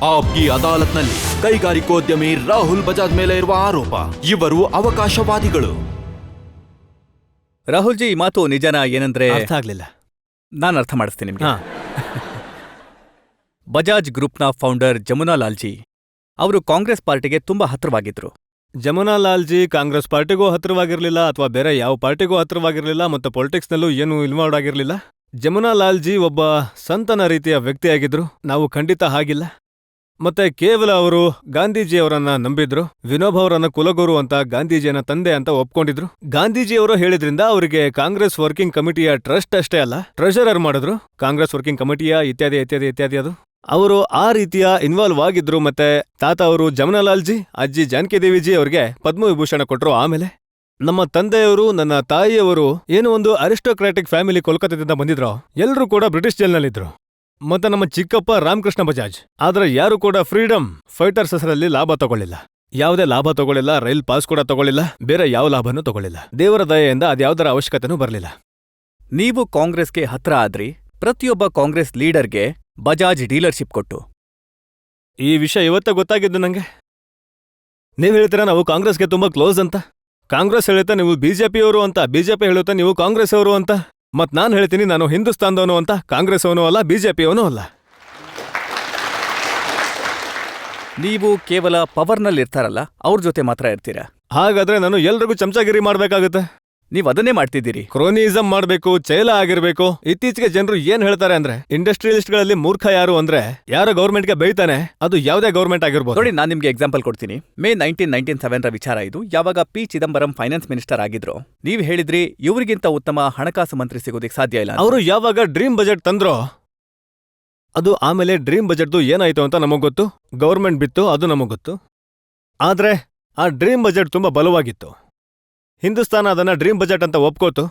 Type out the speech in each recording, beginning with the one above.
ಆಪ್ಕಿ ಅದಾಲತ್ನಲ್ಲಿ ಕೈಗಾರಿಕೋದ್ಯಮಿ ರಾಹುಲ್ ಬಜಾಜ್ ಮೇಲೆ ಇರುವ ಆರೋಪ. ಇವರು ಅವಕಾಶವಾದಿಗಳು. ರಾಹುಲ್ ಜಿ, ಈ ಮಾತು ನಿಜನಾ? ಏನಂದ್ರೆ ಅರ್ಥ ಆಗ್ಲಿಲ್ಲ. ನಾನು ಅರ್ಥ ಮಾಡಿಸ್ತೀನಿ ನಿಮ್ಗೆ. ಬಜಾಜ್ ಗ್ರೂಪ್ನ ಫೌಂಡರ್ ಜಮುನಾ ಲಾಲ್ಜಿ ಅವರು ಕಾಂಗ್ರೆಸ್ ಪಾರ್ಟಿಗೆ ತುಂಬಾ ಹತ್ರವಾಗಿದ್ರು. ಜಮುನಾ ಲಾಲ್ಜಿ ಕಾಂಗ್ರೆಸ್ ಪಾರ್ಟಿಗೂ ಹತ್ರವಾಗಿರ್ಲಿಲ್ಲ ಅಥವಾ ಬೇರೆ ಯಾವ ಪಾರ್ಟಿಗೂ ಹತ್ರವಾಗಿರ್ಲಿಲ್ಲ ಮತ್ತು ಪೊಲಿಟಿಕ್ಸ್ನಲ್ಲೂ ಏನೂ ಇನ್ವಾಲ್ವ್ ಆಗಿರ್ಲಿಲ್ಲ. ಜಮುನಾ ಲಾಲ್ಜಿ ಒಬ್ಬ ಸಂತನ ರೀತಿಯ ವ್ಯಕ್ತಿಯಾಗಿದ್ರು. ನಾವು ಖಂಡಿತ ಹಾಗಿಲ್ಲ. ಮತ್ತೆ ಕೇವಲ ಅವರು ಗಾಂಧೀಜಿಯವರನ್ನ ನಂಬಿದ್ರು. ವಿನೋಬ್ ಅವರನ್ನ ಕುಲಗುರು ಅಂತ, ಗಾಂಧೀಜಿಯನ್ನ ತಂದೆ ಅಂತ ಒಪ್ಕೊಂಡಿದ್ರು. ಗಾಂಧೀಜಿಯವರು ಹೇಳಿದ್ರಿಂದ ಅವರಿಗೆ ಕಾಂಗ್ರೆಸ್ ವರ್ಕಿಂಗ್ ಕಮಿಟಿಯ ಟ್ರಸ್ಟ್ ಅಷ್ಟೇ ಅಲ್ಲ, ಟ್ರೆಷರರ್ ಮಾಡಿದ್ರು. ಕಾಂಗ್ರೆಸ್ ವರ್ಕಿಂಗ್ ಕಮಿಟಿಯ ಇತ್ಯಾದಿ ಇತ್ಯಾದಿ ಇತ್ಯಾದಿ. ಅದು ಅವರು ಆ ರೀತಿಯ ಇನ್ವಾಲ್ವ್ ಆಗಿದ್ರು. ಮತ್ತೆ ತಾತ ಅವರು ಜಮುನಾ ಲಾಲ್ಜಿ, ಅಜ್ಜಿ ಜಾನಕಿ ದೇವಿಜಿ ಅವರಿಗೆ ಪದ್ಮವಿಭೂಷಣ ಕೊಟ್ರು. ಆಮೇಲೆ ನಮ್ಮ ತಂದೆಯವರು, ನನ್ನ ತಾಯಿಯವರು ಏನು ಒಂದು ಅರಿಸ್ಟೋಕ್ರಾಟಿಕ್ ಫ್ಯಾಮಿಲಿ ಕೋಲ್ಕತ್ತಾದಿಂದ ಬಂದಿದ್ರು. ಎಲ್ಲರೂ ಕೂಡ ಬ್ರಿಟಿಷ್ ಜೈಲ್ನಲ್ಲಿದ್ರು. ಮತ್ತೆ ನಮ್ಮ ಚಿಕ್ಕಪ್ಪ ರಾಮಕೃಷ್ಣ ಬಜಾಜ್. ಆದ್ರೆ ಯಾರು ಕೂಡ ಫ್ರೀಡಮ್ ಫೈಟರ್ಸ್ ಹೆಸರಲ್ಲಿ ಲಾಭ ತಗೊಳ್ಳಿಲ್ಲ. ಯಾವುದೇ ಲಾಭ ತಗೊಳ್ಳಿಲ್ಲ, ರೈಲ್ ಪಾಸ್ ಕೂಡ ತಗೊಳ್ಳಿಲ್ಲ, ಬೇರೆ ಯಾವ ಲಾಭನೂ ತಗೊಳ್ಳಿಲ್ಲ. ದೇವರ ದಯೆಯಿಂದ ಅದ್ಯಾವುದರ ಅವಶ್ಯಕತೆನೂ ಬರಲಿಲ್ಲ. ನೀವು ಕಾಂಗ್ರೆಸ್ಗೆ ಹತ್ರ ಆದ್ರಿ. ಪ್ರತಿಯೊಬ್ಬ ಕಾಂಗ್ರೆಸ್ ಲೀಡರ್ಗೆ ಬಜಾಜ್ ಡೀಲರ್ಶಿಪ್ ಕೊಟ್ಟು. ಈ ವಿಷಯ ಇವತ್ತೇ ಗೊತ್ತಾಗಿದ್ದು ನಂಗೆ. ನೀವ್ ಹೇಳ್ತೀರಾ ನಾವು ಕಾಂಗ್ರೆಸ್ಗೆ ತುಂಬಾ ಕ್ಲೋಸ್ ಅಂತ. ಕಾಂಗ್ರೆಸ್ ಹೇಳುತ್ತಾ ನೀವು ಬಿಜೆಪಿಯವರು ಅಂತ, ಬಿಜೆಪಿ ಹೇಳುತ್ತಾ ನೀವು ಕಾಂಗ್ರೆಸ್ ಅವರು ಅಂತ. ಮತ್ ನಾನ್ ಹೇಳ್ತೀನಿ ನಾನು ಹಿಂದೂಸ್ತಾನದವನು ಅಂತ. ಕಾಂಗ್ರೆಸ್ ಅವನು ಅಲ್ಲ, ಬಿಜೆಪಿಯವನು ಅಲ್ಲ. ನೀವು ಕೇವಲ ಪವರ್ನಲ್ಲಿರ್ತಾರಲ್ಲ, ಅವ್ರ ಜೊತೆ ಮಾತ್ರ ಇರ್ತೀರಾ. ಹಾಗಾದ್ರೆ ನಾನು ಎಲ್ರಿಗೂ ಚಮಚಾಗಿರಿ ಮಾಡ್ಬೇಕಾಗುತ್ತೆ. ನೀವ್ ಅದನ್ನೇ ಮಾಡ್ತಿದ್ದೀರಿ. ಕ್ರೋನಿಸಂ ಮಾಡ್ಬೇಕು, ಚೈಲ ಆಗಿರ್ಬೇಕು. ಇತ್ತೀಚೆಗೆ ಜನರು ಏನ್ ಹೇಳ್ತಾರೆ ಅಂದ್ರೆ, ಇಂಡಸ್ಟ್ರಿಯಲಿಸ್ಟ್ಗಳಲ್ಲಿ ಮೂರ್ಖ ಯಾರು ಅಂದ್ರೆ ಯಾರೋ ಗೌರ್ಮೆಂಟ್ಗೆ ಬೈತಾನೆ, ಅದು ಯಾವುದೇ ಗೌರ್ಮೆಂಟ್ ಆಗಿರ್ಬೋದು. ನೋಡಿ, ನಾನು ನಿಮ್ಗೆ ಎಕ್ಸಾಂಪಲ್ ಕೊಡ್ತೀನಿ. ಮೇ 1997ರ ವಿಚಾರ ಇದು. ಯಾವಾಗ ಪಿ ಚಿದಂಬರಂ ಫೈನಾನ್ಸ್ ಮಿನಿಸ್ಟರ್ ಆಗಿದ್ರು, ನೀವ್ ಹೇಳಿದ್ರಿ ಇವ್ರಿಗಿಂತ ಉತ್ತಮ ಹಣಕಾಸು ಮಂತ್ರಿ ಸಿಗೋದಿಕ್ ಸಾಧ್ಯ ಇಲ್ಲ. ಅವರು ಯಾವಾಗ ಡ್ರೀಮ್ ಬಜೆಟ್ ತಂದ್ರೋ, ಅದು ಆಮೇಲೆ ಡ್ರೀಮ್ ಬಜೆಟ್ದು ಏನಾಯ್ತು ಅಂತ ನಮಗ್ ಗೊತ್ತು. ಗೌರ್ಮೆಂಟ್ ಬಿತ್ತು, ಅದು ನಮಗ್ ಗೊತ್ತು. ಆದ್ರೆ ಆ ಡ್ರೀಮ್ ಬಜೆಟ್ ತುಂಬಾ ಬಲವಾಗಿತ್ತು. ಹಿಂದೂಸ್ತಾನ ಅದನ್ನ ಡ್ರೀಮ್ ಬಜೆಟ್ ಅಂತ ಒಪ್ಕೋತು.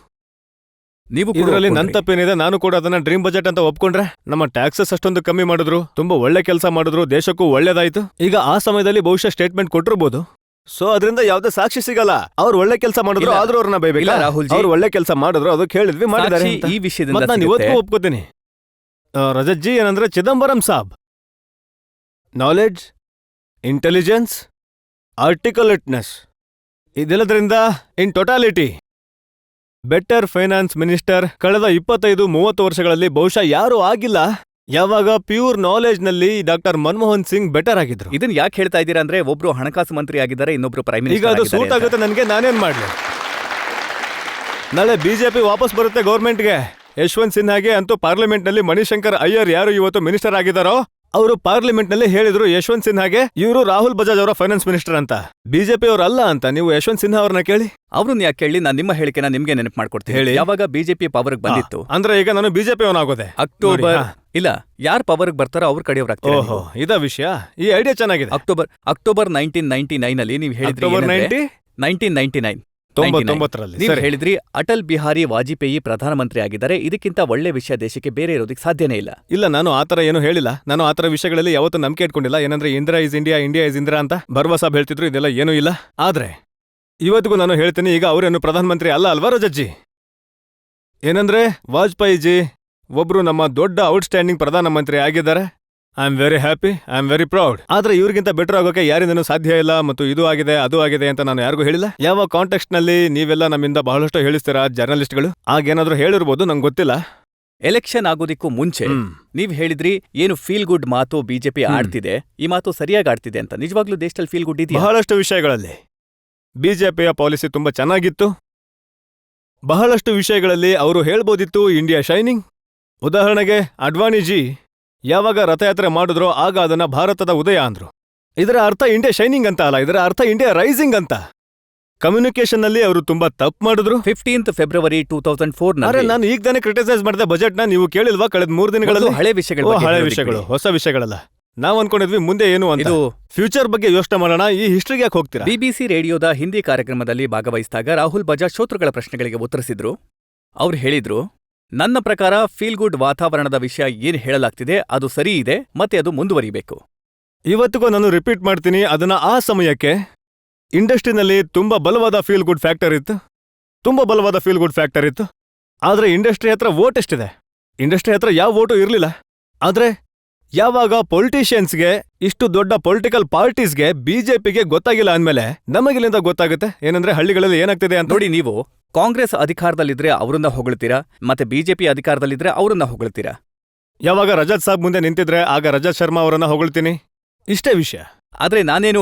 ನೀವು ಇದರಲ್ಲಿ ನನ್ ತಪ್ಪೇನಿದೆ? ನಾನು ಕೂಡ ಅದನ್ನ ಡ್ರೀಮ್ ಬಜೆಟ್ ಅಂತ ಒಪ್ಕೊಂಡ್ರೆ ನಮ್ಮ ಟ್ಯಾಕ್ಸಸ್ ಅಷ್ಟೊಂದು ಕಮ್ಮಿ ಮಾಡಿದ್ರು, ತುಂಬಾ ಒಳ್ಳೆ ಕೆಲಸ ಮಾಡಿದ್ರು, ದೇಶಕ್ಕೂ ಒಳ್ಳೇದಾಯ್ತು. ಈಗ ಆ ಸಮಯದಲ್ಲಿ ಬಹುಶಃ ಸ್ಟೇಟ್ಮೆಂಟ್ ಕೊಟ್ಟಿರ್ಬೋದು. ಸೊ ಅದರಿಂದ ಯಾವ್ದೇ ಸಾಕ್ಷಿ ಸಿಗಲ್ಲ. ಅವ್ರು ಒಳ್ಳೆ ಕೆಲಸ ಮಾಡಿದ್ರು, ಆದ್ರೂ ಅವ್ರನ್ನ ಬೈಬೇಕು. ಅವ್ರು ಒಳ್ಳೆ ಕೆಲಸ ಮಾಡಿದ್ರು, ಅದಕ್ಕೆ ಹೇಳಿದ್ವಿ, ಮಾಡಿದ್ದಾರೆ. ಈ ವಿಷಯದಿಂದ ನಾನು ಇವತ್ತು ಒಪ್ಕೋತೀನಿ. ರಜತ್ ಜಿ, ಏನಂದ್ರೆ ಚಿದಂಬರಂ ಸಾಬ್ ನಾಲೆಡ್ಜ್, ಇಂಟೆಲಿಜೆನ್ಸ್, ಆರ್ಟಿಕುಲೇಟ್ನೆಸ್ ಇದೆಲ್ಲದರಿಂದ ಇನ್ ಟೋಟಾಲಿಟಿ ಬೆಟರ್ ಫೈನಾನ್ಸ್ ಮಿನಿಸ್ಟರ್ ಕಳೆದ 25-30 ವರ್ಷಗಳಲ್ಲಿ ಬಹುಶಃ ಯಾರೂ ಆಗಿಲ್ಲ. ಯಾವಾಗ ಪ್ಯೂರ್ ನಾಲೆಜ್ ನಲ್ಲಿ ಡಾಕ್ಟರ್ ಮನಮೋಹನ್ ಸಿಂಗ್ ಬೆಟರ್ ಆಗಿದ್ರು. ಇದನ್ನ ಯಾಕೆ ಹೇಳ್ತಾ ಇದ್ದೀರಾ ಅಂದ್ರೆ, ಒಬ್ರು ಹಣಕಾಸು ಮಂತ್ರಿ ಆಗಿದ್ದಾರೆ, ಇನ್ನೊಬ್ರು ಪ್ರೈಮ್ ಮಿನಿಸ್ಟರ್. ಈಗ ಅದು ಸೂಟ್ ಆಗುತ್ತೆ ನನಗೆ, ನಾನೇನ್ ಮಾಡ್ಲಿ? ನಾಳೆ ಬಿಜೆಪಿ ವಾಪಸ್ ಬರುತ್ತೆ ಗೌರ್ಮೆಂಟ್ಗೆ. ಯಶವಂತ್ ಸಿನ್ಹಾಗೆ ಅಂತೂ ಪಾರ್ಲಿಮೆಂಟ್ ನಲ್ಲಿ ಮಣಿಶಂಕರ್ ಅಯ್ಯರ್ ಯಾರು ಇವತ್ತು ಮಿನಿಸ್ಟರ್ ಆಗಿದಾರೋ, ಅವರು ಪಾರ್ಲಿಮೆಂಟ್ ನಲ್ಲಿ ಹೇಳಿದ್ರು ಯಶವಂತ್ ಸಿನ್ಹಾಗೆ ಇವರು ರಾಹುಲ್ ಬಜಾಜ್ ಅವರ ಫೈನಾನ್ಸ್ ಮಿನಿಸ್ಟರ್ ಅಂತ, ಬಿಜೆಪಿ ಅವರು ಅಲ್ಲ ಅಂತ. ನೀವು ಯಶವಂತ್ ಸಿನ್ಹಾ ಅವ್ರನ್ನ ಕೇಳಿ. ಅವ್ರನ್ನ ಯಾಕೆ ಕೇಳಿ? ನಾನು ನಿಮ್ಮ ಹೇಳಿಕೆನ ನಿಮ್ಗೆ ನೆನಪು ಮಾಡ್ಕೊಡ್ತೀನಿ. ಹೇಳಿ, ಯಾವಾಗ ಬಿಜೆಪಿ ಪವರ್ಗೆ ಬಂದಿತ್ತು ಅಂದ್ರೆ ಈಗ ನಾನು ಬಿಜೆಪಿ ಅವನಾಗೋದೆ. ಅಕ್ಟೋಬರ್ ಇಲ್ಲ, ಯಾರು ಪವರ್ಗೆ ಬರ್ತಾರೋ ಅವ್ರ ಕಡೆಯವ್ರಾಗ್ತಾರೆ. ಓಹೋ, ಇದ ವಿಷಯ. ಈ ಐಡಿಯಾ ಚೆನ್ನಾಗಿದೆ. ಅಕ್ಟೋಬರ್ 1999 ಅಲ್ಲಿ ನೀವು ಹೇಳಿದ್ರಿ 1999 ನೀವು ಹೇಳಿದ್ರಿ ಅಟಲ್ ಬಿಹಾರಿ ವಾಜಪೇಯಿ ಪ್ರಧಾನಮಂತ್ರಿ ಆಗಿದ್ದಾರೆ, ಇದಕ್ಕಿಂತ ಒಳ್ಳೆ ವಿಷಯ ದೇಶಕ್ಕೆ ಬೇರೆ ಇರೋದಕ್ಕೆ ಸಾಧ್ಯನೇ ಇಲ್ಲ. ಇಲ್ಲ, ನಾನು ಆತರ ಏನು ಹೇಳಿಲ್ಲ. ನಾನು ಆತರ ವಿಷಯಗಳಲ್ಲಿ ಯಾವತ್ತೂ ನಂಬಿಕೆ ಇಟ್ಕೊಂಡಿಲ್ಲ. ಏನಂದ್ರೆ Indira is India, India is Indira ಅಂತ ಭರವಸೆ ಹೇಳ್ತಿದ್ರು, ಇದೆಲ್ಲ ಏನೂ ಇಲ್ಲ. ಆದ್ರೆ ಇವತ್ತಿಗೂ ನಾನು ಹೇಳ್ತೀನಿ, ಈಗ ಅವರೇನು ಪ್ರಧಾನಮಂತ್ರಿ ಅಲ್ಲ ಅಲ್ವಾ ರಜತ್ಜಿ? ಏನಂದ್ರೆ ವಾಜಪೇಯಿ ಜಿ ಒಬ್ರು ನಮ್ಮ ದೊಡ್ಡ ಔಟ್ಸ್ಟ್ಯಾಂಡಿಂಗ್ ಪ್ರಧಾನಮಂತ್ರಿ ಆಗಿದ್ದಾರೆ. I am very happy, I am very proud. ಆದ್ರೆ ಇವ್ರಿಗಿಂತ ಬೆಟರ್ ಆಗೋಕೆ ಯಾರಿಂದನೂ ಸಾಧ್ಯ ಇಲ್ಲ. ಮತ್ತು ಇದು ಆಗಿದೆ, ಅದು ಆಗಿದೆ ಅಂತ ನಾನು ಯಾರಿಗೂ ಹೇಳಿಲ್ಲ. ಯಾವ ಕಾಂಟೆಕ್ಸ್ಟ್ ನಲ್ಲಿ ನೀವೆಲ್ಲ ನಮ್ಮಿಂದ ಬಹಳಷ್ಟು ಹೇಳಿಸ್ತೀರಾ ಜರ್ನಲಿಸ್ಟ್ಗಳು, ಆಗೇನಾದ್ರೂ ಹೇಳಿರ್ಬೋದು, ನಂಗೆ ಗೊತ್ತಿಲ್ಲ. ಎಲೆಕ್ಷನ್ ಆಗೋದಿಕ್ಕೂ ಮುಂಚೆ ನೀವ್ ಹೇಳಿದ್ರಿ ಏನು ಫೀಲ್ ಗುಡ್ ಮಾತು ಬಿಜೆಪಿ ಆಡ್ತಿದೆ, ಈ ಮಾತು ಸರಿಯಾಗಿ ಆಡ್ತಿದೆ ಅಂತ. ನಿಜವಾಗ್ಲೂ ದೇಶದಲ್ಲಿ ಫೀಲ್ ಗುಡ್ ಇದೆಯಾ? ಬಹಳಷ್ಟು ವಿಷಯಗಳಲ್ಲಿ ಬಿಜೆಪಿಯ ಪಾಲಿಸಿ ತುಂಬಾ ಚೆನ್ನಾಗಿತ್ತು. ಬಹಳಷ್ಟು ವಿಷಯಗಳಲ್ಲಿ ಅವರು ಹೇಳ್ಬೋದಿತ್ತು ಇಂಡಿಯಾ ಶೈನಿಂಗ್. ಉದಾಹರಣೆಗೆ ಅಡ್ವಾಣಿಜಿ ಯಾವಾಗ ರಥಯಾತ್ರೆ ಮಾಡಿದ್ರೋ ಆಗ ಅದನ್ನ ಭಾರತದ ಉದಯ ಅಂದ್ರು. ಇದರ ಅರ್ಥ ಇಂಡಿಯಾ ಶೈನಿಂಗ್ ಅಂತ ಅಲ್ಲ, ಇದರ ಅರ್ಥ ಇಂಡಿಯಾ ರೈಸಿಂಗ್ ಅಂತ. ಕಮ್ಯುನಿಕೇಶನ್ ನಲ್ಲಿ ಅವರು ತುಂಬಾ ತಪ್ಪು ಮಾಡಿದ್ರು. 15th February 2004 ನಾನು ಈಗ ತಾನೇ ಕ್ರಿಟಿಸೈಸ್ ಮಾಡಿದೆ ಬಜೆಟ್ ನ. ನೀವು ಕೇಳಿಲ್ವಾ ಕಳೆದ 3 ದಿನಗಳಲ್ಲಿ? ಹಳೆ ವಿಷಯಗಳು, ಹೊಸ ವಿಷಯಗಳಲ್ಲ. ನಾವ್ ಅನ್ಕೊಂಡಿದ್ವಿ ಮುಂದೆ ಏನು ಅಂತ. ಫ್ಯೂಚರ್ ಬಗ್ಗೆ ಯೋಚನೆ ಮಾಡೋಣ, ಈ ಹಿಸ್ಟ್ರಿಗೆ ಯಾಕೆ ಹೋಗ್ತೀರಾ? BBC ರೇಡಿಯೋದ ಹಿಂದಿ ಕಾರ್ಯಕ್ರಮದಲ್ಲಿ ಭಾಗವಹಿಸಿದಾಗ ರಾಹುಲ್ ಬಜಾಜ್ ಶ್ರೋತೃಗಳ ಪ್ರಶ್ನೆಗಳಿಗೆ ಉತ್ತರಿಸಿದ್ರು. ಅವ್ರು ಹೇಳಿದ್ರು, ನನ್ನ ಪ್ರಕಾರ ಫೀಲ್ ಗುಡ್ ವಾತಾವರಣದ ವಿಷಯ ಏನ್ ಹೇಳಲಾಗ್ತಿದೆ ಅದು ಸರಿ ಇದೆ, ಮತ್ತೆ ಅದು ಮುಂದುವರಿಬೇಕು. ಇವತ್ತಿಗೂ ನಾನು ರಿಪೀಟ್ ಮಾಡ್ತೀನಿ, ಅದನ್ನ ಆ ಸಮಯಕ್ಕೆ ಇಂಡಸ್ಟ್ರಿನಲ್ಲಿ ತುಂಬಾ ಬಲವಾದ ಫೀಲ್ ಗುಡ್ ಫ್ಯಾಕ್ಟರ್ ಇತ್ತು. ಆದ್ರೆ ಇಂಡಸ್ಟ್ರಿ ಹತ್ರ ವೋಟ್ ಎಷ್ಟಿದೆ? ಇಂಡಸ್ಟ್ರಿ ಹತ್ರ ಯಾವ ವೋಟು ಇರ್ಲಿಲ್ಲ. ಆದ್ರೆ ಯಾವಾಗ ಪೊಲಿಟಿಷಿಯನ್ಸ್ಗೆ ಇಷ್ಟು ದೊಡ್ಡ ಪೊಲಿಟಿಕಲ್ ಪಾರ್ಟೀಸ್ಗೆ ಬಿಜೆಪಿಗೆ ಗೊತ್ತಾಗಿಲ್ಲ ಅಂದ್ಮೇಲೆ ನಮಗಿಲ್ಲಿಂದ ಗೊತ್ತಾಗುತ್ತೆ ಏನಂದ್ರೆ ಹಳ್ಳಿಗಳಲ್ಲಿ ಏನಾಗ್ತಿದೆ ಅಂತ. ನೋಡಿ, ನೀವು ಕಾಂಗ್ರೆಸ್ ಅಧಿಕಾರದಲ್ಲಿದ್ರೆ ಅವರನ್ನ ಹೊಗಳ್ತೀರಾ, ಮತ್ತೆ ಬಿಜೆಪಿ ಅಧಿಕಾರದಲ್ಲಿದ್ರೆ ಅವರನ್ನ ಹೊಗಳ್ತೀರಾ. ಯಾವಾಗ ರಜತ್ ಸಾಬ್ ಮುಂದೆ ನಿಂತಿದ್ರೆ ಆಗ ರಜತ್ ಶರ್ಮಾ ಅವರನ್ನ ಹೊಗಳ್ತೀನಿ. ಇಷ್ಟೇ ವಿಷಯ. ಆದ್ರೆ ನಾನೇನು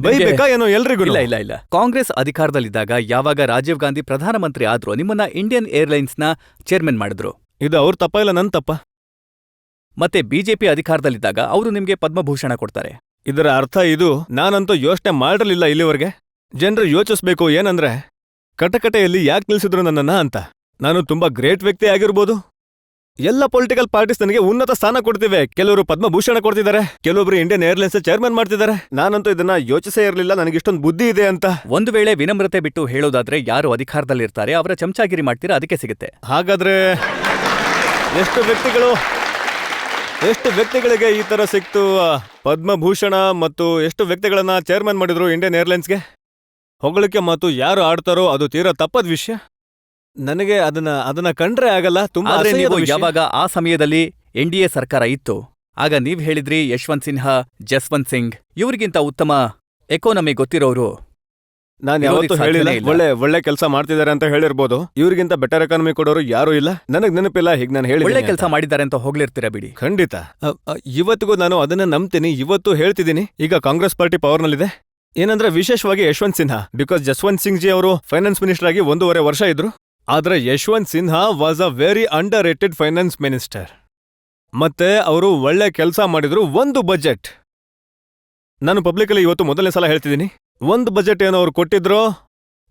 ಬೈಬೇಕಾ ಏನೋ ಎಲ್ರಿಗೂ? ಇಲ್ಲ. ಕಾಂಗ್ರೆಸ್ ಅಧಿಕಾರದಲ್ಲಿದ್ದಾಗ ಯಾವಾಗ ರಾಜೀವ್ ಗಾಂಧಿ ಪ್ರಧಾನಮಂತ್ರಿ ಆದ್ರೂ ನಿಮ್ಮನ್ನ ಇಂಡಿಯನ್ ಏರ್ಲೈನ್ಸ್ನ ಚೇರ್ಮನ್ ಮಾಡಿದ್ರು. ಇದು ಅವ್ರ ತಪ್ಪ ಇಲ್ಲ ನನ್ ತಪ್ಪ? ಮತ್ತೆ ಬಿಜೆಪಿ ಅಧಿಕಾರದಲ್ಲಿದ್ದಾಗ ಅವರು ನಿಮ್ಗೆ ಪದ್ಮಭೂಷಣ ಕೊಡ್ತಾರೆ. ಇದರ ಅರ್ಥ ಇದು ನಾನಂತೂ ಯೋಚನೆ ಮಾಡಿರಲಿಲ್ಲ ಇಲ್ಲಿವರೆಗೆ. ಜನರು ಯೋಚಿಸ್ಬೇಕು ಏನಂದ್ರೆ ಕಟಕಟೆಯಲ್ಲಿ ಯಾಕೆ ನಿಲ್ಸಿದ್ರು ನನ್ನನ್ನ ಅಂತ. ನಾನು ತುಂಬಾ ಗ್ರೇಟ್ ವ್ಯಕ್ತಿ ಆಗಿರ್ಬೋದು. ಎಲ್ಲ ಪೊಲಿಟಿಕಲ್ ಪಾರ್ಟೀಸ್ ನನಗೆ ಉನ್ನತ ಸ್ಥಾನ ಕೊಡ್ತಿವೆ. ಕೆಲವರು ಪದ್ಮಭೂಷಣ ಕೊಡ್ತಿದ್ದಾರೆ, ಕೆಲವೊಬ್ರು ಇಂಡಿಯನ್ ಏರ್ಲೈನ್ಸ್ ಚೇರ್ಮನ್ ಮಾಡ್ತಿದ್ದಾರೆ. ನಾನಂತೂ ಇದನ್ನ ಯೋಚಿಸೇ ಇರಲಿಲ್ಲ ನನಗಿಷ್ಟೊಂದು ಬುದ್ಧಿ ಇದೆ ಅಂತ. ಒಂದು ವೇಳೆ ವಿನಮ್ರತೆ ಬಿಟ್ಟು ಹೇಳೋದಾದ್ರೆ ಯಾರು ಅಧಿಕಾರದಲ್ಲಿರ್ತಾರೆ ಅವರ ಚಮಚಾಗಿರಿ ಮಾಡ್ತೀರಾ, ಅದಕ್ಕೆ ಸಿಗುತ್ತೆ. ಹಾಗಾದ್ರೆ ಎಷ್ಟು ವ್ಯಕ್ತಿಗಳಿಗೆ ಈ ತರ ಸಿಕ್ತು ಪದ್ಮಭೂಷಣ, ಮತ್ತು ಎಷ್ಟು ವ್ಯಕ್ತಿಗಳನ್ನ ಚೇರ್ಮನ್ ಮಾಡಿದ್ರು ಇಂಡಿಯನ್ ಏರ್ಲೈನ್ಸ್ಗೆ? ಹೊಗಳಿಕೆ ಮಾತು ಯಾರು ಆಡ್ತಾರೋ ಅದು ತೀರಾ ತಪ್ಪದ ವಿಷಯ. ನನಗೆ ಅದನ್ನ ಕಂಡ್ರೆ ಆಗಲ್ಲ. ತುಂಬಾ ಆದ್ರೆ ಅಸಹ್ಯದ ನೀವು ವಿಷಯ. ಯಾವಾಗ ಆ ಸಮಯದಲ್ಲಿ ಎನ್ಡಿಎ ಸರ್ಕಾರ ಇತ್ತು ಆಗ ನೀವ್ ಹೇಳಿದ್ರಿ ಯಶವಂತ್ ಸಿನ್ಹಾ, ಜಸ್ವಂತ್ ಸಿಂಗ್ ಇವ್ರಿಗಿಂತ ಉತ್ತಮ ಎಕಾನಮಿ ಗೊತ್ತಿರೋರು ನಾನು ಯಾವತ್ತೂ ಇರೋದಕ್ಕೆ ಹೇಳಿಲ್ಲ. ಸಾಧ್ಯನೇ ಇಲ್ಲ. ಒಳ್ಳೆ ಕೆಲಸ ಮಾಡ್ತಿದ್ದಾರೆ ಅಂತ ಹೇಳಿರ್ಬೋದು. ಇವ್ರಿಗಿಂತ ಬೆಟರ್ ಎಕಾನಮಿ ಕೊಡೋರು ಯಾರು ಇಲ್ಲ. ನನಗ್ ನೆನಪಿಲ್ಲ ಹೀಗೆ ನಾನು ಒಳ್ಳೆ ಹೇಳಿ ಕೆಲಸ ಮಾಡಿದ್ದಾರೆ ಅಂತ ಹೊಗಳಿರ್ತೀರಾ ಬಿಡಿ. ಖಂಡಿತ. ಇವತ್ತಿಗೂ ನಾನು ಅದನ್ನ ನಂಬ್ತೀನಿ, ಇವತ್ತು ಹೇಳ್ತಿದ್ದೀನಿ. ಈಗ ಕಾಂಗ್ರೆಸ್ ಪಾರ್ಟಿ ಪವರ್ನಲ್ಲಿದೆ. ಏನಂದ್ರೆ ವಿಶೇಷವಾಗಿ ಯಶವಂತ್ ಸಿನ್ಹಾ, ಬಿಕಾಸ್ ಜಸ್ವಂತ್ ಸಿಂಗ್ ಜಿ ಅವರು ಫೈನಾನ್ಸ್ ಮಿನಿಸ್ಟರ್ ಆಗಿ 1.5 ವರ್ಷ ಇದ್ರು. ಆದ್ರೆ Yashwant Sinha was a very under rated finance minister. ಮತ್ತೆ ಅವರು ಒಳ್ಳೆ ಕೆಲಸ ಮಾಡಿದ್ರು. ಒಂದು ಬಜೆಟ್, ನಾನು ಪಬ್ಲಿಕಲ್ಲಿ ಇವತ್ತು ಮೊದಲನೇ ಸಲ ಹೇಳ್ತಿದ್ದೀನಿ, ಒಂದು ಬಜೆಟ್ ಏನೋ ಅವ್ರು ಕೊಟ್ಟಿದ್ರು,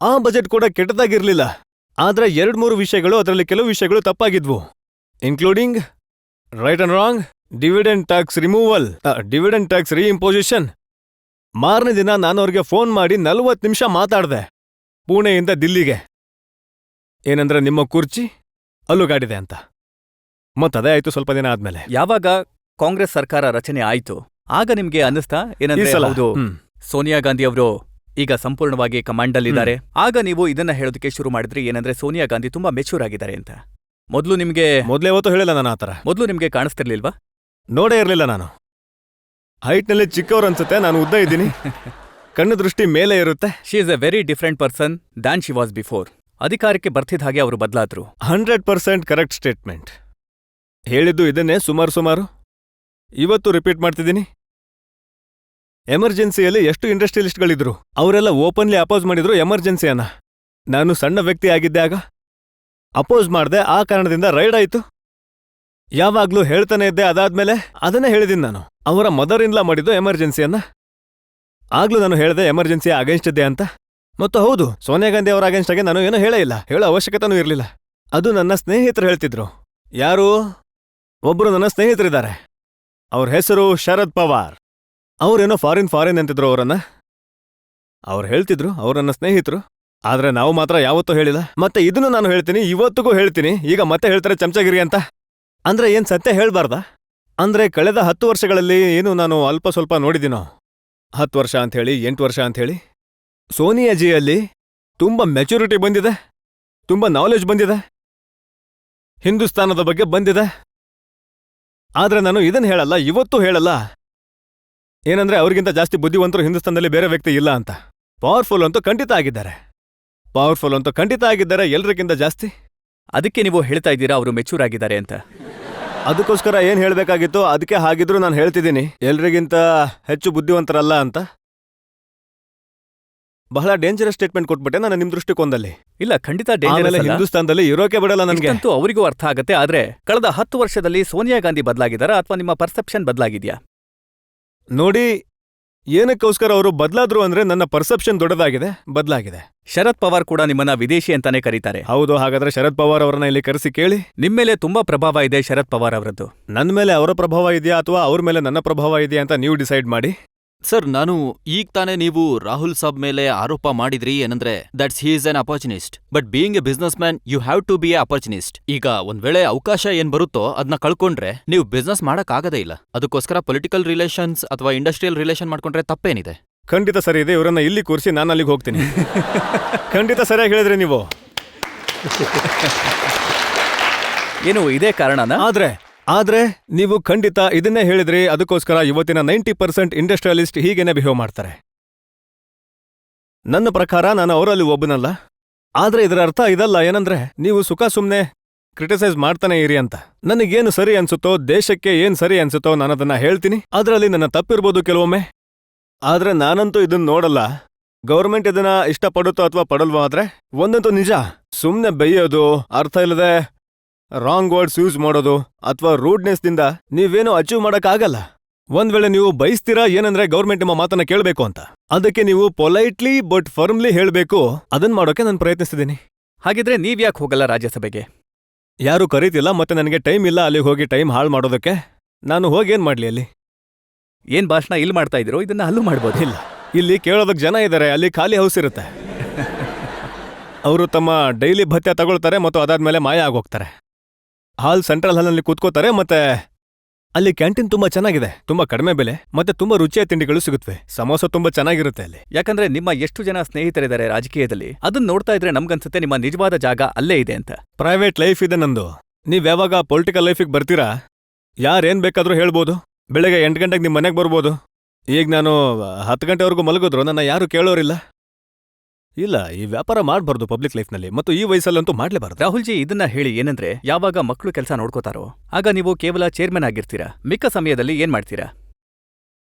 ಆ ಬಜೆಟ್ ಕೂಡ ಕೆಟ್ಟದಾಗಿರ್ಲಿಲ್ಲ. ಆದ್ರೆ 2-3 ವಿಷಯಗಳು, ಅದರಲ್ಲಿ ಕೆಲವು ವಿಷಯಗಳು ತಪ್ಪಾಗಿದ್ವು. Including right and wrong, dividend tax removal, dividend tax reimposition. ಮಾರನೇ ದಿನ ನಾನು ಅವ್ರಿಗೆ ಫೋನ್ ಮಾಡಿ 40 ನಿಮಿಷ ಮಾತಾಡ್ದೆ ಪುಣೆಯಿಂದ ದಿಲ್ಲಿಗೆ. ಏನಂದ್ರೆ ನಿಮ್ಮ ಕುರ್ಚಿ ಅಲ್ಲುಗಾಡಿದೆ ಅಂತ. ಮತ್ತದೇ ಆಯ್ತು ಸ್ವಲ್ಪ ದಿನ ಆದ್ಮೇಲೆ. ಯಾವಾಗ ಕಾಂಗ್ರೆಸ್ ಸರ್ಕಾರ ರಚನೆ ಆಯ್ತು ಆಗ ನಿಮ್ಗೆ ಅನ್ನಿಸ್ತಾ ಏನಂದ್ರೆ ಹೌದು ಸೋನಿಯಾ ಗಾಂಧಿ ಅವರು ಈಗ ಸಂಪೂರ್ಣವಾಗಿ ಕಮಾಂಡಲ್ಲಿದ್ದಾರೆ. ಆಗ ನೀವು ಇದನ್ನ ಹೇಳೋದಕ್ಕೆ ಶುರು ಮಾಡಿದ್ರಿ ಏನಂದ್ರೆ ಸೋನಿಯಾ ಗಾಂಧಿ ತುಂಬಾ ಮೆಚೂರ್ ಆಗಿದ್ದಾರೆ ಅಂತ. ಮೊದ್ಲೇ ಯಾವತ್ತೂ ಹೇಳಿಲ್ಲ ನಾನು ಆತರ. ಮೊದ್ಲು ನಿಮ್ಗೆ ಕಾಣಿಸ್ತಿರ್ಲಿಲ್ವಾ? ನೋಡೇ ಇರ್ಲಿಲ್ಲ ನಾನು. ಹೈಟ್ನಲ್ಲಿ ಚಿಕ್ಕವ್ರು ಅನ್ಸುತ್ತೆ, ನಾನು ಉದ್ದ ಇದ್ದೀನಿ, ಕಣ್ಣು ದೃಷ್ಟಿ ಮೇಲೆ ಇರುತ್ತೆ. She is A very different person than she was before. ಅಧಿಕಾರಕ್ಕೆ ಬರ್ತಿದ್ದ ಹಾಗೆ ಅವರು ಬದಲಾದ್ರು. 100% ಕರೆಕ್ಟ್ ಸ್ಟೇಟ್ಮೆಂಟ್. ಹೇಳಿದ್ದು ಇದನ್ನೇ ಸುಮಾರು ಇವತ್ತು ರಿಪೀಟ್ ಮಾಡ್ತಿದ್ದೀನಿ. ಎಮರ್ಜೆನ್ಸಿಯಲ್ಲಿ ಎಷ್ಟು ಇಂಡಸ್ಟ್ರಿಯಲಿಸ್ಟ್ಗಳಿದ್ರು, ಅವರೆಲ್ಲ ಓಪನ್ಲಿ ಅಪೋಸ್ ಮಾಡಿದ್ರು ಎಮರ್ಜೆನ್ಸಿಯನ್ನ. ನಾನು ಸಣ್ಣ ವ್ಯಕ್ತಿ ಆಗಿದ್ದೆ ಆಗ, ಅಪೋಸ್ ಮಾಡ್ದೆ, ಆ ಕಾರಣದಿಂದ ರೈಡ್ ಆಯ್ತು. ಯಾವಾಗ್ಲೂ ಹೇಳ್ತಾನೆ ಇದ್ದೆ. ಅದಾದ್ಮೇಲೆ ಅದನ್ನೇ ಹೇಳಿದೀನಿ ನಾನು. ಅವರ ಮದರ್ ಇನ್ ಲಾ ಮಾಡಿದ್ದು ಎಮರ್ಜೆನ್ಸಿಯನ್ನ. ಆಗ್ಲೂ ನಾನು ಹೇಳ್ದೆ ಎಮರ್ಜೆನ್ಸಿ ಅಗೇನ್ಸ್ಟ್ ಇದ್ದೆ ಅಂತ. ಮತ್ತು ಹೌದು, ಸೋನಿಯಾ ಗಾಂಧಿ ಅವರ ಅಗೇನ್ಸ್ಟ್ ಆಗಿ ನಾನು ಏನೂ ಹೇಳೇ ಇಲ್ಲ, ಹೇಳೋ ಅವಶ್ಯಕತೆನೂ ಇರಲಿಲ್ಲ. ಅದು ನನ್ನ ಸ್ನೇಹಿತರು ಹೇಳ್ತಿದ್ರು. ಯಾರು? ಒಬ್ರು ನನ್ನ ಸ್ನೇಹಿತರಿದ್ದಾರೆ, ಅವ್ರ ಹೆಸರು ಶರದ್ ಪವಾರ್. ಅವ್ರೇನೋ ಫಾರಿನ್ ಅಂತಿದ್ರು ಅವರನ್ನ. ಅವ್ರು ಹೇಳ್ತಿದ್ರು, ಅವ್ರ ನನ್ನ ಸ್ನೇಹಿತರು. ಆದ್ರೆ ನಾವು ಮಾತ್ರ ಯಾವತ್ತೂ ಹೇಳಿಲ್ಲ. ಮತ್ತೆ ಇದನ್ನು ನಾನು ಹೇಳ್ತೀನಿ, ಇವತ್ತಿಗೂ ಹೇಳ್ತೀನಿ. ಈಗ ಮತ್ತೆ ಹೇಳ್ತಾರೆ ಚಮಚಗಿರಿ ಅಂತ. ಅಂದ್ರೆ ಏನ್ ಸತ್ಯ ಹೇಳ್ಬಾರ್ದಾ? ಅಂದ್ರೆ ಕಳೆದ 10 ವರ್ಷಗಳಲ್ಲಿ ಏನು ನಾನು ಅಲ್ಪ ಸ್ವಲ್ಪ ನೋಡಿದಿನೋ, 10 ವರ್ಷ ಅಂಥೇಳಿ 8 ವರ್ಷ ಅಂಥೇಳಿ, ಸೋನಿಯಾಜಿಯಲ್ಲಿ ತುಂಬಾ ಮೆಚುರಿಟಿ ಬಂದಿದೆ, ತುಂಬಾ ನಾಲೆಜ್ ಬಂದಿದೆ, ಹಿಂದೂಸ್ತಾನದ ಬಗ್ಗೆ ಬಂದಿದೆ. ಆದ್ರೆ ನಾನು ಇದನ್ನ ಹೇಳಲ್ಲ, ಇವತ್ತೂ ಹೇಳಲ್ಲ. ಏನಂದ್ರೆ ಅವ್ರಿಗಿಂತ ಜಾಸ್ತಿ ಬುದ್ಧಿವಂತರು ಹಿಂದೂಸ್ತಾನದಲ್ಲಿ ಬೇರೆ ವ್ಯಕ್ತಿ ಇಲ್ಲ ಅಂತ. ಪವರ್ಫುಲ್ ಅಂತೂ ಖಂಡಿತ ಆಗಿದ್ದಾರೆ, ಎಲ್ರಿಗಿಂತ ಜಾಸ್ತಿ. ಅದಕ್ಕೆ ನೀವು ಹೇಳ್ತಾ ಇದ್ದೀರಾ ಅವರು ಮೆಚೂರ್ ಆಗಿದ್ದಾರೆ ಅಂತ. ಅದಕ್ಕೋಸ್ಕರ ಏನ್ ಹೇಳ್ಬೇಕಾಗಿತ್ತು ಅದಕ್ಕೆ ಹಾಗಿದ್ರು ನಾನು ಹೇಳ್ತಿದ್ದೀನಿ, ಎಲ್ರಿಗಿಂತ ಹೆಚ್ಚು ಬುದ್ಧಿವಂತರಲ್ಲ ಅಂತ. ಬಹಳ ಡೇಂಜರಸ್ ಸ್ಟೇಟ್ಮೆಂಟ್ ಕೊಟ್ಬಿಟ್ಟೆ ನಾನು ನಿಮ್ ದೃಷ್ಟಿಕೋನದಲ್ಲಿ. ಇಲ್ಲ, ಖಂಡಿತ ಡೇಂಜರಸ್ ಅಲ್ಲ. ಹಿಂದೂಸ್ತಾನದಲ್ಲಿ ಇರೋಕೆ ಬಿಡಲ್ಲ ನನಗೆ. ಅಂತೂ ಅವರಿಗೂ ಅರ್ಥ ಆಗತ್ತೆ. ಆದ್ರೆ ಕಳೆದ 10 ವರ್ಷದಲ್ಲಿ ಸೋನಿಯಾ ಗಾಂಧಿ ಬದಲಾಗಿದ್ದಾರಾ ಅಥವಾ ನಿಮ್ಮ ಪರ್ಸೆಪ್ಷನ್ ಬದಲಾಗಿದ್ಯಾ? ನೋಡಿ, ಏನಕ್ಕೋಸ್ಕರ ಅವರು ಬದಲಾದ್ರು ಅಂದ್ರೆ ನನ್ನ ಪರ್ಸೆಪ್ಷನ್ ದೊಡ್ಡದಾಗಿದೆ, ಬದಲಾಗಿದೆ. ಶರದ್ ಪವಾರ್ ಕೂಡ ನಿಮ್ಮನ್ನ ವಿದೇಶಿ ಅಂತಾನೆ ಕರೀತಾರೆ. ಹೌದು, ಹಾಗಾದ್ರೆ ಶರದ್ ಪವಾರ್ ಅವರನ್ನ ಇಲ್ಲಿ ಕರೆಸಿ ಕೇಳಿ. ನಿಮ್ಮೇಲೆ ತುಂಬಾ ಪ್ರಭಾವ ಇದೆ ಶರದ್ ಪವಾರ್ ಅವರದ್ದು. ನನ್ನ ಮೇಲೆ ಅವರ ಪ್ರಭಾವ ಇದೆಯಾ ಅಥವಾ ಅವ್ರ ಮೇಲೆ ನನ್ನ ಪ್ರಭಾವ ಇದೆಯಾ ಅಂತ ನೀವು ಡಿಸೈಡ್ ಮಾಡಿ. ಸರ್, ನಾನು ಈಗ ತಾನೇ ನೀವು ರಾಹುಲ್ ಸಾಬ್ ಮೇಲೆ ಆರೋಪ ಮಾಡಿದ್ರಿ ಏನಂದ್ರೆ that's he is an opportunist. But being a businessman you have to be a opportunist. ಈಗ ಒಂದ್ ವೇಳೆ ಅವಕಾಶ ಏನ್ ಬರುತ್ತೋ ಅದನ್ನ ಕಳ್ಕೊಂಡ್ರೆ ನೀವು ಬಿಸ್ನೆಸ್ ಮಾಡಕ್ ಆಗದೇ ಇಲ್ಲ. ಅದಕ್ಕೋಸ್ಕರ ಪೊಲಿಟಿಕಲ್ ರಿಲೇಷನ್ಸ್ ಅಥವಾ ಇಂಡಸ್ಟ್ರಿಯಲ್ ರಿಲೇಷನ್ ಮಾಡ್ಕೊಂಡ್ರೆ ತಪ್ಪೇನಿದೆ? ಖಂಡಿತ ಸರಿ ಇದೆ. ಇವರನ್ನ ಇಲ್ಲಿ ಕೂರಿಸಿ ನಾನು ಅಲ್ಲಿಗೆ ಹೋಗ್ತೀನಿ. ಖಂಡಿತ ಸರಿಯಾಗಿ ಹೇಳಿದ್ರಿ ನೀವು. ಏನು ಇದೇ ಕಾರಣನಾ? ಆದ್ರೆ ಆದ್ರೆ ನೀವು ಖಂಡಿತ ಇದನ್ನೇ ಹೇಳಿದ್ರಿ, ಅದಕ್ಕೋಸ್ಕರ ಇವತ್ತಿನ 90% ಇಂಡಸ್ಟ್ರಿಯಲಿಸ್ಟ್ ಹೀಗೇನೆ ಬಿಹೇವ್ ಮಾಡ್ತಾರೆ. ನನ್ನ ಪ್ರಕಾರ ನಾನು ಅವರಲ್ಲಿ ಒಬ್ಬನಲ್ಲ. ಆದ್ರೆ ಇದರ ಅರ್ಥ ಇದಲ್ಲ ಏನಂದ್ರೆ ನೀವು ಸುಮ್ನೆ ಕ್ರಿಟಿಸೈಸ್ ಮಾಡ್ತಾನೆ ಇರಿ ಅಂತ. ನನಗೇನು ಸರಿ ಅನ್ಸುತ್ತೋ, ದೇಶಕ್ಕೆ ಏನ್ ಸರಿ ಅನ್ಸುತ್ತೋ ನಾನದನ್ನ ಹೇಳ್ತೀನಿ. ಅದ್ರಲ್ಲಿ ನನ್ನ ತಪ್ಪಿರ್ಬೋದು ಕೆಲವೊಮ್ಮೆ, ಆದ್ರೆ ನಾನಂತೂ ಇದನ್ನ ನೋಡಲ್ಲ. ಗೌರ್ಮೆಂಟ್ ಇದನ್ನ ಇಷ್ಟಪಡುತ್ತೋ ಅಥವಾ ಪಡಲ್ವೋ, ಆದ್ರೆ ಒಂದಂತೂ ನಿಜ, ಸುಮ್ನೆ ಬೈಯೋದು, ಅರ್ಥ ಇಲ್ಲದೆ ರಾಂಗ್ ವರ್ಡ್ಸ್ ಯೂಸ್ ಮಾಡೋದು ಅಥವಾ ರೂಡ್ನೆಸ್ದಿಂದ ನೀವೇನು ಅಚೀವ್ ಮಾಡಕ್ಕಾಗಲ್ಲ. ಒಂದ್ ವೇಳೆ ನೀವು ಬಯಸ್ತೀರಾ ಏನಂದ್ರೆ ಗೌರ್ಮೆಂಟ್ ನಿಮ್ಮ ಮಾತನ್ನ ಕೇಳಬೇಕು ಅಂತ, ಅದಕ್ಕೆ ನೀವು ಪೊಲೈಟ್ಲಿ ಬಟ್ ಫರ್ಮ್ಲಿ ಹೇಳ್ಬೇಕು. ಅದನ್ ಮಾಡೋಕೆ ನಾನು ಪ್ರಯತ್ನಿಸಿದ್ದೀನಿ. ಹಾಗಿದ್ರೆ ನೀವ್ಯಾಕೆ ಹೋಗಲ್ಲ ರಾಜ್ಯಸಭೆಗೆ? ಯಾರು ಕರೀತಿಲ್ಲ, ಮತ್ತೆ ನನಗೆ ಟೈಮ್ ಇಲ್ಲ ಅಲ್ಲಿಗೆ ಹೋಗಿ ಟೈಮ್ ಹಾಳು ಮಾಡೋದಕ್ಕೆ. ನಾನು ಹೋಗಿ ಏನ್ ಮಾಡ್ಲಿ ಅಲ್ಲಿ? ಏನ್ ಭಾಷಣ ಇಲ್ಲಿ ಮಾಡ್ತಾ ಇದ್ರು, ಇದನ್ನ ಅಲ್ಲೂ ಮಾಡ್ಬೋದು. ಇಲ್ಲ, ಇಲ್ಲಿ ಕೇಳೋದಕ್ಕೆ ಜನ ಇದ್ದಾರೆ, ಅಲ್ಲಿ ಖಾಲಿ ಹೌಸ್ ಇರುತ್ತೆ. ಅವರು ತಮ್ಮ ಡೈಲಿ ಭತ್ಯೆ ತಗೊಳ್ತಾರೆ ಮತ್ತು ಅದಾದ್ಮೇಲೆ ಮಾಯ ಆಗೋಗ್ತಾರೆ. ಹಾಲ್ ಸೆಂಟ್ರಲ್ ಹಾಲ್ನಲ್ಲಿ ಕೂತ್ಕೋತಾರೆ, ಮತ್ತೆ ಅಲ್ಲಿ ಕ್ಯಾಂಟೀನ್ ತುಂಬಾ ಚೆನ್ನಾಗಿದೆ, ತುಂಬಾ ಕಡಿಮೆ ಬೆಲೆ ಮತ್ತೆ ತುಂಬಾ ರುಚಿಯ ತಿಂಡಿಗಳು ಸಿಗುತ್ತವೆ. ಸಮೋಸ ತುಂಬಾ ಚೆನ್ನಾಗಿರುತ್ತೆ ಅಲ್ಲಿ. ಯಾಕಂದ್ರೆ ನಿಮ್ಮ ಎಷ್ಟು ಜನ ಸ್ನೇಹಿತರಿದ್ದಾರೆ ರಾಜಕೀಯದಲ್ಲಿ, ಅದನ್ನ ನೋಡ್ತಾ ಇದ್ರೆ ನಮ್ಗನ್ಸುತ್ತೆ ನಿಮ್ಮ ನಿಜವಾದ ಜಾಗ ಅಲ್ಲೇ ಇದೆ ಅಂತ. ಪ್ರೈವೇಟ್ ಲೈಫ್ ಇದೆ ನಂದು. ನೀವ್ ಯಾವಾಗ ಪೊಲಿಟಿಕಲ್ ಲೈಫಿಗೆ ಬರ್ತೀರಾ, ಯಾರೇನ್ ಬೇಕಾದ್ರೂ ಹೇಳ್ಬೋದು. ಬೆಳಗ್ಗೆ 8 ಗಂಟೆಗೆ ನಿಮ್ ಮನೆಗೆ ಬರ್ಬೋದು. ಈಗ ನಾನು 10 ಗಂಟೆವರೆಗೂ ಮಲಗಿದ್ರು ನನ್ನ ಯಾರು ಕೇಳೋರಿಲ್ಲ. ಇಲ್ಲ, ಈ ವ್ಯಾಪಾರ ಮಾಡ್ಬಾರ್ದು ಪಬ್ಲಿಕ್ ಲೈಫ್ನಲ್ಲಿ, ಮತ್ತು ಈ ವಯಸ್ಸಲ್ಲಂತೂ ಮಾಡ್ಲೇಬಾರ್ದು. ರಾಹುಲ್ಜಿ ಇದನ್ನ ಹೇಳಿ ಏನಂದ್ರೆ, ಯಾವಾಗ ಮಕ್ಕಳು ಕೆಲಸ ನೋಡ್ಕೋತಾರೋ ಆಗ ನೀವು ಕೇವಲ ಚೇರ್ಮನ್ ಆಗಿರ್ತೀರಾ, ಮಿಕ್ಕ ಸಮಯದಲ್ಲಿ ಏನ್ ಮಾಡ್ತೀರಾ?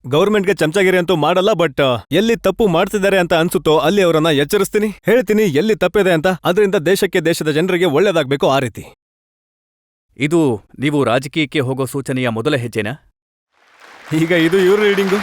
ಗೌರ್ಮೆಂಟ್ಗೆ ಚಮಚಾಗಿರಿ ಅಂತೂ ಮಾಡಲ್ಲ, ಬಟ್ ಎಲ್ಲಿ ತಪ್ಪು ಮಾಡ್ತಿದ್ದಾರೆ ಅಂತ ಅನ್ಸುತ್ತೋ ಅಲ್ಲಿ ಅವರನ್ನ ಎಚ್ಚರಿಸ್ತೀನಿ, ಹೇಳ್ತೀನಿ ಎಲ್ಲಿ ತಪ್ಪಿದೆ ಅಂತ. ಅದರಿಂದ ದೇಶಕ್ಕೆ, ದೇಶದ ಜನರಿಗೆ ಒಳ್ಳೇದಾಗ್ಬೇಕು, ಆ ರೀತಿ. ಇದು ನೀವು ರಾಜಕೀಯಕ್ಕೆ ಹೋಗೋ ಸೂಚನೆಯ ಮೊದಲ ಹೆಜ್ಜೆನಾ? ಈಗ ಇದು ಇವ್ರ ರೀಡಿಂಗು.